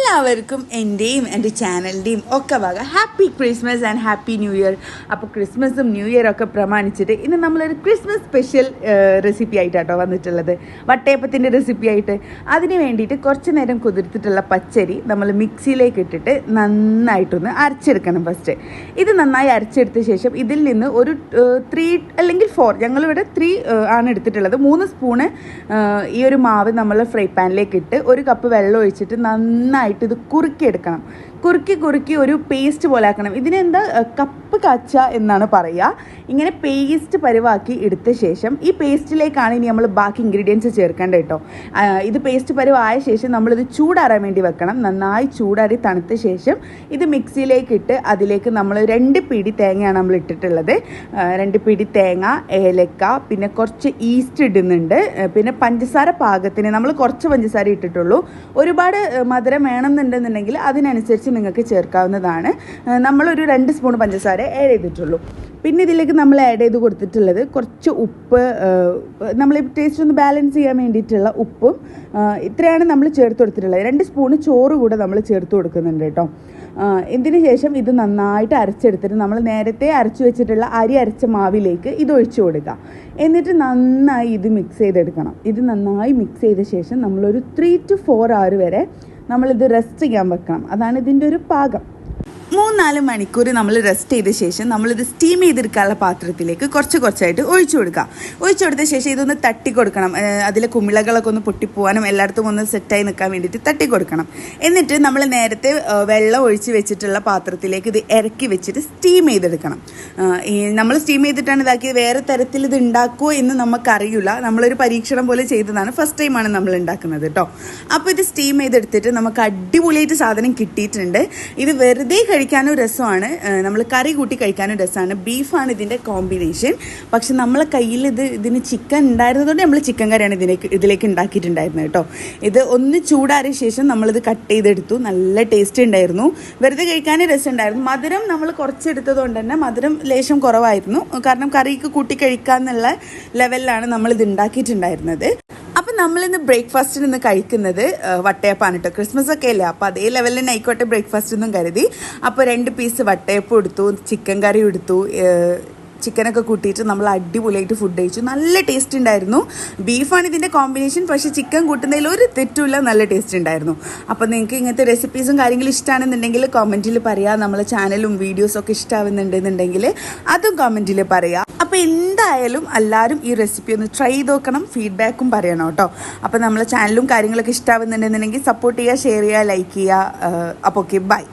എല്ലാവർക്കും എൻ്റെയും എൻ്റെ ചാനലിൻ്റെയും ഒക്കെ വക happy Christmas and happy new year. അപ്പോൾ ക്രിസ്മസും ന്യൂ ഇയറും ഒക്കെ പ്രമാണിച്ചിട്ട് ഇന്ന് നമ്മളൊരു ക്രിസ്മസ് സ്പെഷ്യൽ റെസിപ്പി ആയിട്ടാട്ടോ വന്നിട്ടുള്ളത്. വട്ടയപ്പത്തിൻ്റെ റെസിപ്പി ആയിട്ട്. അതിന് വേണ്ടിയിട്ട് കുറച്ച് നേരം കുതിർത്തിട്ടുള്ള പച്ചരി നമ്മൾ മിക്സിയിലേക്ക് ഇട്ടിട്ട് നന്നായിട്ടൊന്ന് അരച്ചെടുക്കണം. ഫസ്റ്റ് ഇത് നന്നായി അരച്ചെടുത്ത ശേഷം ഇതിൽ നിന്ന് ഒരു 3 അല്ലെങ്കിൽ 4, ഞങ്ങളിവിടെ 3 ആണ് എടുത്തിട്ടുള്ളത്. 3 സ്പൂണ് ഈ ഒരു മാവ് നമ്മൾ ഫ്രൈ പാനിലേക്ക് ഇട്ട് 1 കപ്പ് വെള്ളം ഒഴിച്ചിട്ട് നന്നായിട്ട് ഇത് കുറുക്കിയെടുക്കണം. കുറുക്കി ഒരു പേസ്റ്റ് പോലെ ആക്കണം. ഇതിനെന്താ കപ്പ് കാച്ച എന്നാണ് പറയുക. ഇങ്ങനെ പേസ്റ്റ് പരുവാക്കി എടുത്ത ശേഷം ഈ പേസ്റ്റിലേക്കാണ് ഇനി നമ്മൾ ബാക്കി ഇൻഗ്രീഡിയൻസ് ചേർക്കേണ്ടത് കേട്ടോ. ഇത് പേസ്റ്റ് പരുവായ ശേഷം നമ്മളിത് ചൂടാറാൻ വേണ്ടി വെക്കണം. നന്നായി ചൂടാറി തണുത്ത ശേഷം ഇത് മിക്സിയിലേക്ക് ഇട്ട് അതിലേക്ക് നമ്മൾ 2 പിടി തേങ്ങയാണ് നമ്മൾ ഇട്ടിട്ടുള്ളത്. 2 പിടി തേങ്ങ, ഏലക്ക, പിന്നെ കുറച്ച് ഈസ്റ്റ് ഇടുന്നുണ്ട്. പിന്നെ പഞ്ചസാര പാകത്തിന് നമ്മൾ കുറച്ച് പഞ്ചസാര ഇട്ടിട്ടുള്ളൂ. ഒരുപാട് മധുരം വേണമെന്നുണ്ടെന്നുണ്ടെങ്കിൽ അതിനനുസരിച്ച് നിങ്ങൾക്ക് ചേർക്കാവുന്നതാണ്. നമ്മളൊരു 2 സ്പൂൺ പഞ്ചസാര ആഡ് ചെയ്തിട്ടുള്ളൂ. പിന്നെ ഇതിലേക്ക് നമ്മൾ ആഡ് ചെയ്ത് കൊടുത്തിട്ടുള്ളത് കുറച്ച് ഉപ്പ്, നമ്മൾ ടേസ്റ്റ് ഒന്ന് ബാലൻസ് ചെയ്യാൻ വേണ്ടിയിട്ടുള്ള ഉപ്പും ഇത്രയാണ് നമ്മൾ ചേർത്ത് കൊടുത്തിട്ടുള്ളത്. 2 സ്പൂണ് ചോറ് കൂടെ നമ്മൾ ചേർത്ത് കൊടുക്കുന്നുണ്ട് കേട്ടോ. ഇതിന് ശേഷം ഇത് നന്നായിട്ട് അരച്ചെടുത്തിട്ട് നമ്മൾ നേരത്തെ അരച്ചു വെച്ചിട്ടുള്ള അരി അരച്ച മാവിലേക്ക് ഇത് ഒഴിച്ചു കൊടുക്കുക. എന്നിട്ട് നന്നായി ഇത് മിക്സ് ചെയ്തെടുക്കണം. ഇത് നന്നായി മിക്സ് ചെയ്ത ശേഷം നമ്മളൊരു 3 to 4 hour വരെ നമ്മളിത് റെസ്റ്റ് ചെയ്യാൻ വെക്കണം. അതാണ് ഇതിൻ്റെ ഒരു പാകം. 3-4 മണിക്കൂർ നമ്മൾ റെസ്റ്റ് ചെയ്ത ശേഷം നമ്മളിത് സ്റ്റീം ചെയ്തെടുക്കാനുള്ള പാത്രത്തിലേക്ക് കുറച്ചായിട്ട് ഒഴിച്ചു കൊടുത്ത ശേഷം ഇതൊന്ന് തട്ടി കൊടുക്കണം. അതിലെ കുമിളകളൊക്കെ ഒന്ന് പൊട്ടിപ്പോവാനും എല്ലായിടത്തും ഒന്ന് സെറ്റായി നിൽക്കാൻ വേണ്ടിയിട്ട് തട്ടി കൊടുക്കണം. എന്നിട്ട് നമ്മൾ നേരത്തെ വെള്ളം ഒഴിച്ച് വെച്ചിട്ടുള്ള പാത്രത്തിലേക്ക് ഇത് ഇറക്കി വെച്ചിട്ട് സ്റ്റീം ചെയ്തെടുക്കണം. നമ്മൾ സ്റ്റീം ചെയ്തിട്ടാണ് ഇതാക്കിയത്. വേറെ തരത്തിൽ ഇത് ഉണ്ടാക്കുമോ എന്ന് നമുക്കറിയില്ല. നമ്മളൊരു പരീക്ഷണം പോലെ ചെയ്തതാണ്. ഫസ്റ്റ് ടൈമാണ് നമ്മൾ ഉണ്ടാക്കുന്നത് കേട്ടോ. അപ്പോൾ ഇത് സ്റ്റീം ചെയ്തെടുത്തിട്ട് നമുക്ക് അടിപൊളിയായിട്ട് സാധനം കിട്ടിയിട്ടുണ്ട്. ഇത് വെറുതെ കഴിക്കാനും രസമാണ്, നമ്മൾ കറി കൂട്ടി കഴിക്കാനും രസമാണ്. ബീഫാണ് ഇതിൻ്റെ കോമ്പിനേഷൻ. പക്ഷെ നമ്മളെ കയ്യിൽ ഇതിന് ചിക്കൻ ഉണ്ടായിരുന്നതുകൊണ്ട് നമ്മൾ ചിക്കൻ കറിയാണ് ഇതിലേക്ക് ഉണ്ടാക്കിയിട്ടുണ്ടായിരുന്നത് കേട്ടോ. ഇത് ഒന്ന് ചൂടാറിയ ശേഷം നമ്മളിത് കട്ട് ചെയ്തെടുത്തു. നല്ല ടേസ്റ്റ് ഉണ്ടായിരുന്നു. വെറുതെ കഴിക്കാനും രസമുണ്ടായിരുന്നു. മധുരം നമ്മൾ കുറച്ചെടുത്തത് കൊണ്ട് തന്നെ മധുരം ലേശം കുറവായിരുന്നു. കാരണം കറിക്ക് കൂട്ടി കഴിക്കാന്നുള്ള ലെവലിലാണ് നമ്മളിത് ഉണ്ടാക്കിയിട്ടുണ്ടായിരുന്നത്. അപ്പം നമ്മളിന്ന് ബ്രേക്ക്ഫാസ്റ്റിന് ഇന്ന് കഴിക്കുന്നത് വട്ടയപ്പാണ് കേട്ടോ. ക്രിസ്മസ് ഒക്കെ അല്ലേ, അപ്പോൾ അതേ ലെവലിൽ തന്നെ ആയിക്കോട്ടെ ബ്രേക്ക്ഫാസ്റ്റ് എന്നും കരുതി. അപ്പോൾ 2 പീസ് വട്ടയപ്പം എടുത്തു, ചിക്കൻ കറി എടുത്തു. ചിക്കനൊക്കെ കൂട്ടിയിട്ട് നമ്മൾ അടിപൊളിയായിട്ട് ഫുഡ് കഴിച്ചു. നല്ല ടേസ്റ്റ് ഉണ്ടായിരുന്നു. ബീഫാണ് ഇതിൻ്റെ കോമ്പിനേഷൻ. പക്ഷേ ചിക്കൻ കൂട്ടുന്നതിൽ ഒരു തെറ്റുമില്ല, നല്ല ടേസ്റ്റ് ഉണ്ടായിരുന്നു. അപ്പോൾ നിങ്ങൾക്ക് ഇങ്ങനത്തെ റെസിപ്പീസും കാര്യങ്ങളും ഇഷ്ടമാണെന്നുണ്ടെങ്കിൽ കമൻറ്റിൽ പറയാം. നമ്മളെ ചാനലും വീഡിയോസൊക്കെ ഇഷ്ടമാവുന്നുണ്ടെന്നുണ്ടെങ്കിൽ അതും കമൻറ്റിൽ പറയാം. അപ്പോൾ എന്തായാലും എല്ലാവരും ഈ റെസിപ്പി ഒന്ന് ട്രൈ ചെയ്ത് നോക്കണം. ഫീഡ്ബാക്കും പറയണം കേട്ടോ. അപ്പോൾ നമ്മളെ ചാനലും കാര്യങ്ങളൊക്കെ ഇഷ്ടമാവുന്നുണ്ടെന്നുണ്ടെങ്കിൽ സപ്പോർട്ട് ചെയ്യുക, ഷെയർ ചെയ്യുക, ലൈക്ക് ചെയ്യുക. അപ്പോൾ ഓക്കെ, ബൈ.